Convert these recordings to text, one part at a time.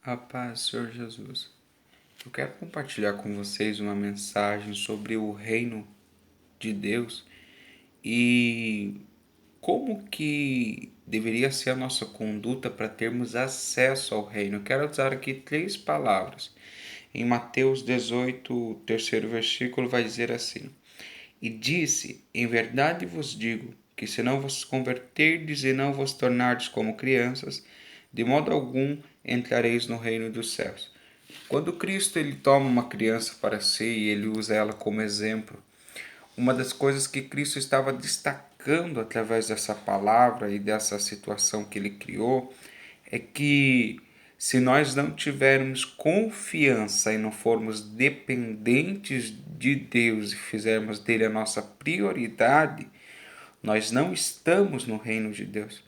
A paz, Senhor Jesus. Eu quero compartilhar com vocês uma mensagem sobre o reino de Deus e como que deveria ser a nossa conduta para termos acesso ao reino. Eu quero usar aqui três palavras. Em Mateus 18, o terceiro versículo, vai dizer assim: E disse, em verdade vos digo, que se não vos converterdes e não vos tornardes como crianças, de modo algum entrareis no reino dos céus. Quando Cristo ele toma uma criança para si e ele usa ela como exemplo, uma das coisas que Cristo estava destacando através dessa palavra e dessa situação que ele criou é que se nós não tivermos confiança e não formos dependentes de Deus e fizermos dele a nossa prioridade, nós não estamos no reino de Deus.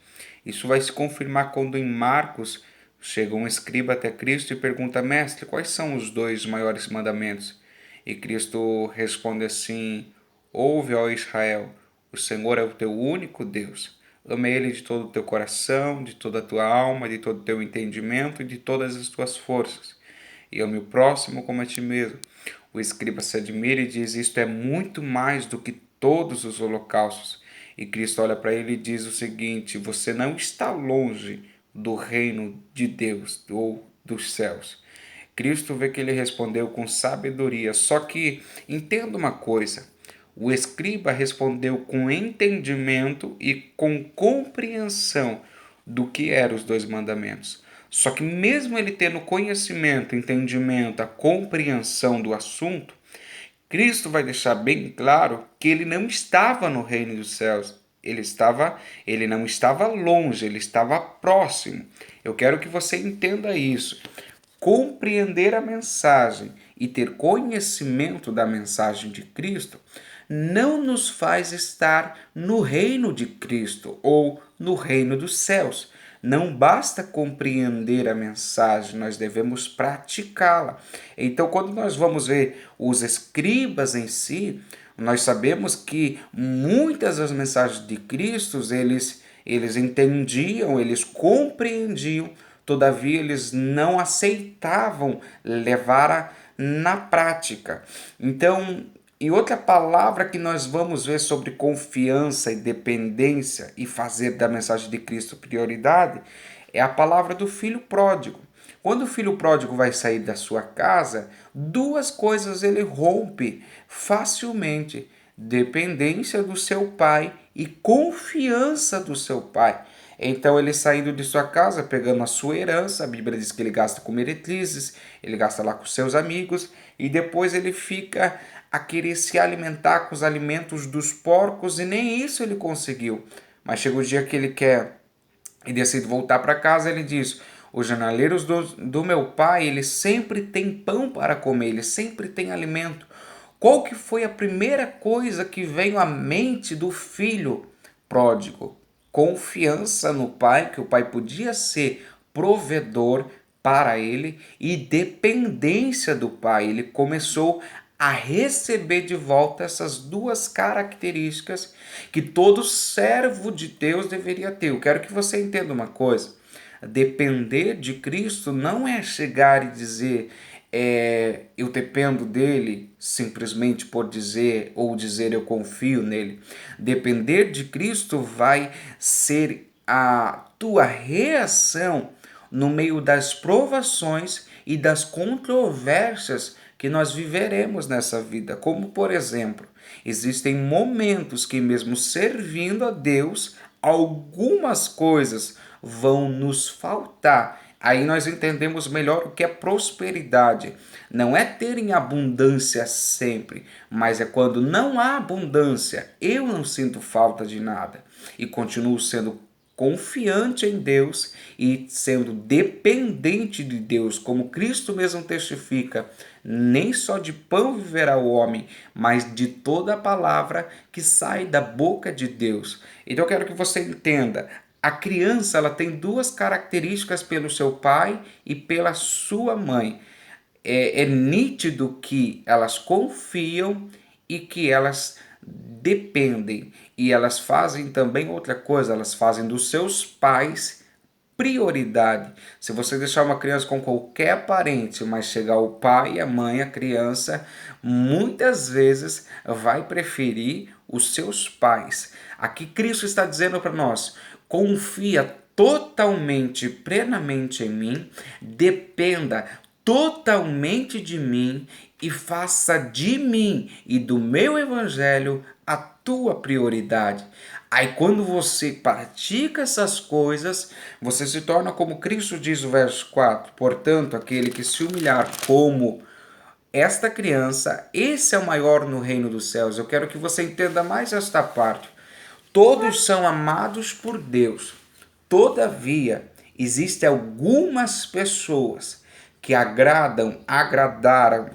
Isso vai se confirmar quando em Marcos chega um escriba até Cristo e pergunta: Mestre, quais são os dois maiores mandamentos? E Cristo responde assim: Ouve, ó Israel, o Senhor é o teu único Deus. Ame Ele de todo o teu coração, de toda a tua alma, de todo o teu entendimento e de todas as tuas forças. E ame o próximo como a ti mesmo. O escriba se admira e diz: Isto é muito mais do que todos os holocaustos. E Cristo olha para ele e diz o seguinte: Você não está longe do reino de Deus ou dos céus. Cristo vê que ele respondeu com sabedoria, só que entenda uma coisa: o escriba respondeu com entendimento e com compreensão do que eram os dois mandamentos. Só que mesmo ele tendo conhecimento, entendimento, a compreensão do assunto, Cristo vai deixar bem claro que ele não estava no reino dos céus. Ele não estava longe, ele estava próximo. Eu quero que você entenda isso. Compreender a mensagem e ter conhecimento da mensagem de Cristo não nos faz estar no reino de Cristo ou no reino dos céus. Não basta compreender a mensagem, nós devemos praticá-la. Então, quando nós vamos ver os escribas em si, nós sabemos que muitas das mensagens de Cristo eles entendiam, eles compreendiam, todavia eles não aceitavam levar na prática. Então, e outra palavra que nós vamos ver sobre confiança e dependência e fazer da mensagem de Cristo prioridade é a palavra do filho pródigo. Quando o filho pródigo vai sair da sua casa, duas coisas ele rompe facilmente: dependência do seu pai e confiança do seu pai. Então ele saindo de sua casa, pegando a sua herança, a Bíblia diz que ele gasta com meretrizes, ele gasta lá com seus amigos, e depois ele fica a querer se alimentar com os alimentos dos porcos, e nem isso ele conseguiu. Mas chega o dia que ele quer e decide voltar para casa, ele diz: os jornaleiros do meu pai, eles sempre têm pão para comer, eles sempre têm alimento. Qual que foi a primeira coisa que veio à mente do filho pródigo? Confiança no pai, que o pai podia ser provedor para ele, e dependência do pai. Ele começou a receber de volta essas duas características que todo servo de Deus deveria ter. Eu quero que você entenda uma coisa: depender de Cristo não é chegar e dizer eu dependo dele simplesmente por dizer ou dizer eu confio nele. Depender de Cristo vai ser a tua reação no meio das provações e das controvérsias que nós viveremos nessa vida. Como, por exemplo, existem momentos que, mesmo servindo a Deus, algumas coisas vão nos faltar. Aí nós entendemos melhor o que é prosperidade. Não é ter em abundância sempre, mas é quando não há abundância, eu não sinto falta de nada e continuo sendo confiante em Deus e sendo dependente de Deus, como Cristo mesmo testifica: nem só de pão viverá o homem, mas de toda a palavra que sai da boca de Deus. Então eu quero que você entenda: a criança ela tem duas características pelo seu pai e pela sua mãe. É nítido que elas confiam e que elas dependem. E elas fazem também outra coisa: elas fazem dos seus pais prioridade. Se você deixar uma criança com qualquer parente, mas chegar o pai e a mãe, a criança muitas vezes vai preferir os seus pais. Aqui Cristo está dizendo para nós: confia totalmente, plenamente em mim, dependa totalmente de mim e faça de mim e do meu evangelho a tua prioridade. Aí quando você pratica essas coisas, você se torna como Cristo diz no verso 4. Portanto, aquele que se humilhar como esta criança, esse é o maior no reino dos céus. Eu quero que você entenda mais esta parte. Todos são amados por Deus. Todavia, existem algumas pessoas que agradaram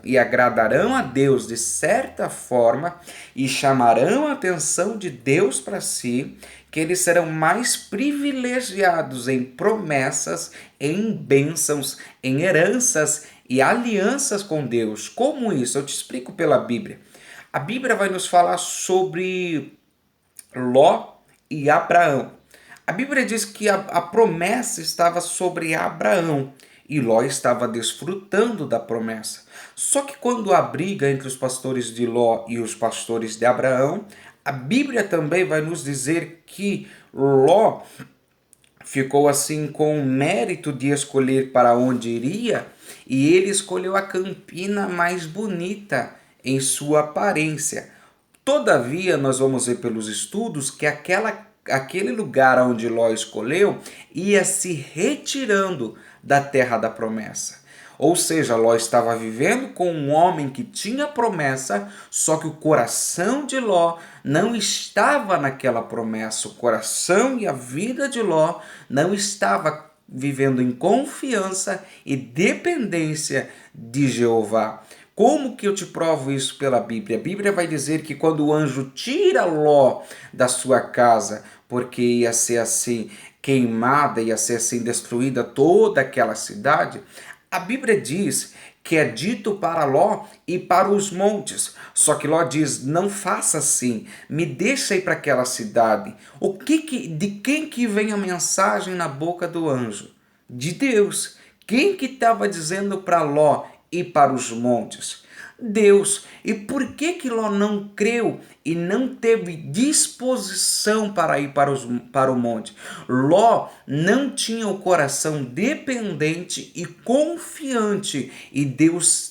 e agradarão a Deus de certa forma e chamarão a atenção de Deus para si, que eles serão mais privilegiados em promessas, em bênçãos, em heranças e alianças com Deus. Como isso? Eu te explico pela Bíblia. A Bíblia vai nos falar sobre Ló e Abraão. A Bíblia diz que a promessa estava sobre Abraão e Ló estava desfrutando da promessa. Só que quando há briga entre os pastores de Ló e os pastores de Abraão, a Bíblia também vai nos dizer que Ló ficou assim com o mérito de escolher para onde iria e ele escolheu a campina mais bonita em sua aparência. Todavia, nós vamos ver pelos estudos que aquele lugar onde Ló escolheu ia se retirando da terra da promessa. Ou seja, Ló estava vivendo com um homem que tinha promessa, só que o coração de Ló não estava naquela promessa. O coração e a vida de Ló não estava vivendo em confiança e dependência de Jeová. Como que eu te provo isso pela Bíblia? A Bíblia vai dizer que quando o anjo tira Ló da sua casa, porque ia ser assim queimada, ia ser assim destruída toda aquela cidade, a Bíblia diz que é dito para Ló ir para os montes. Só que Ló diz: não faça assim, me deixa ir para aquela cidade. De quem que vem a mensagem na boca do anjo? De Deus. Quem que estava dizendo para Ló ir para os montes? Deus. E por que Ló não creu e não teve disposição para ir para o monte? Ló não tinha o coração dependente e confiante e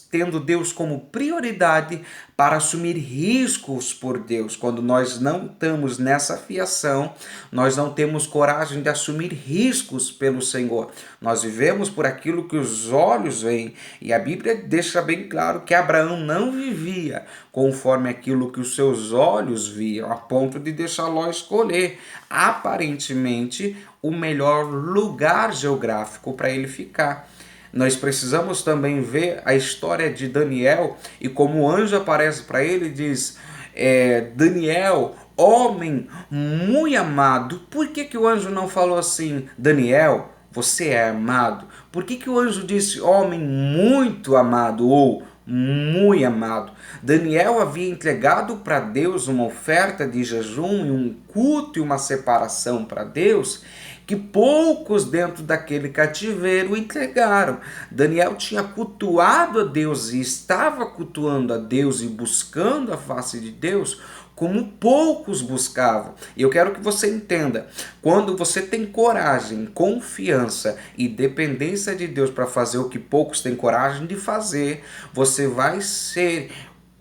tendo Deus como prioridade para assumir riscos por Deus. Quando nós não estamos nessa fiação, nós não temos coragem de assumir riscos pelo Senhor. Nós vivemos por aquilo que os olhos veem. E a Bíblia deixa bem claro que Abraão não vivia conforme aquilo que os seus olhos viam, a ponto de deixar Ló escolher, aparentemente, o melhor lugar geográfico para ele ficar. Nós precisamos também ver a história de Daniel e como o anjo aparece para ele e diz: Daniel, homem muito amado. Por que o anjo não falou assim: Daniel, você é amado? Por que o anjo disse homem muito amado ou muito amado? Daniel havia entregado para Deus uma oferta de jejum e um culto e uma separação para Deus que poucos dentro daquele cativeiro entregaram. Daniel tinha cultuado a Deus e estava cultuando a Deus e buscando a face de Deus como poucos buscavam. E eu quero que você entenda, quando você tem coragem, confiança e dependência de Deus para fazer o que poucos têm coragem de fazer, você vai ser,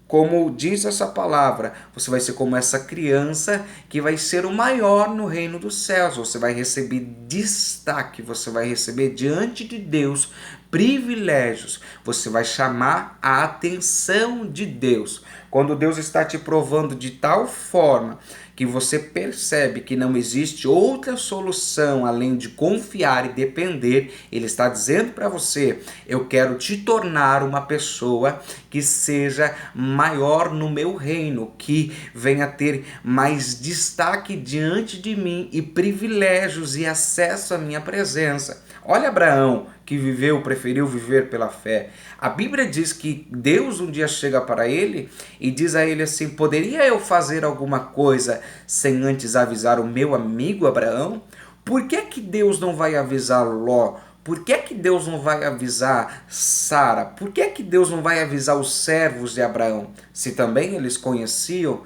como diz essa palavra, você vai ser como essa criança que vai ser o maior no reino dos céus. Você vai receber destaque, você vai receber diante de Deus privilégios. Você vai chamar a atenção de Deus. Quando Deus está te provando de tal forma que você percebe que não existe outra solução além de confiar e depender, Ele está dizendo para você: eu quero te tornar uma pessoa que seja maior no meu reino, que venha ter mais destaque diante de mim e privilégios e acesso à minha presença. Olha Abraão, que preferiu viver pela fé. A Bíblia diz que Deus um dia chega para ele e diz a ele assim: poderia eu fazer alguma coisa sem antes avisar o meu amigo Abraão? Por que que Deus não vai avisar Ló? Por que que Deus não vai avisar Sara? Por que que Deus não vai avisar os servos de Abraão? Se também eles conheciam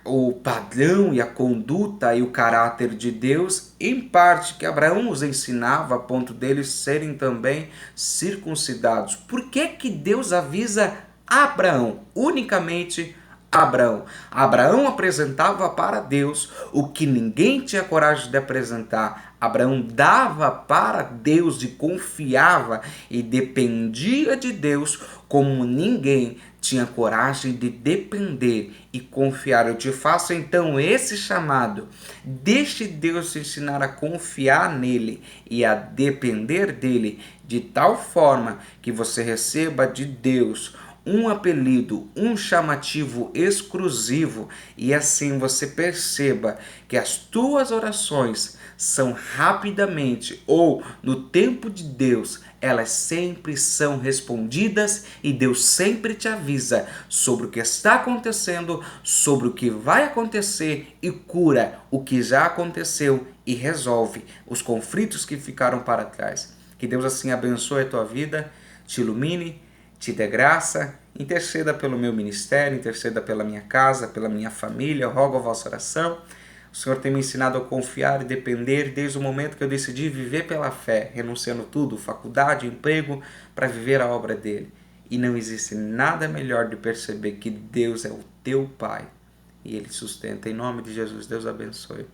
o padrão e a conduta e o caráter de Deus, em parte que Abraão os ensinava a ponto deles serem também circuncidados. Por que que Deus avisa Abraão, unicamente Abraão? Abraão apresentava para Deus o que ninguém tinha coragem de apresentar. Abraão dava para Deus e confiava e dependia de Deus como ninguém tinha coragem de depender e confiar. Eu te faço então esse chamado. Deixe Deus te ensinar a confiar nele e a depender dele de tal forma que você receba de Deus um apelido, um chamativo exclusivo, e assim você perceba que as tuas orações são rapidamente ou no tempo de Deus, elas sempre são respondidas e Deus sempre te avisa sobre o que está acontecendo, sobre o que vai acontecer e cura o que já aconteceu e resolve os conflitos que ficaram para trás. Que Deus assim abençoe a tua vida, te ilumine, te dê graça, interceda pelo meu ministério, interceda pela minha casa, pela minha família, eu rogo a vossa oração. O Senhor tem me ensinado a confiar e depender desde o momento que eu decidi viver pela fé, renunciando tudo, faculdade, emprego, para viver a obra dele. E não existe nada melhor de perceber que Deus é o teu Pai e Ele sustenta. Em nome de Jesus, Deus abençoe.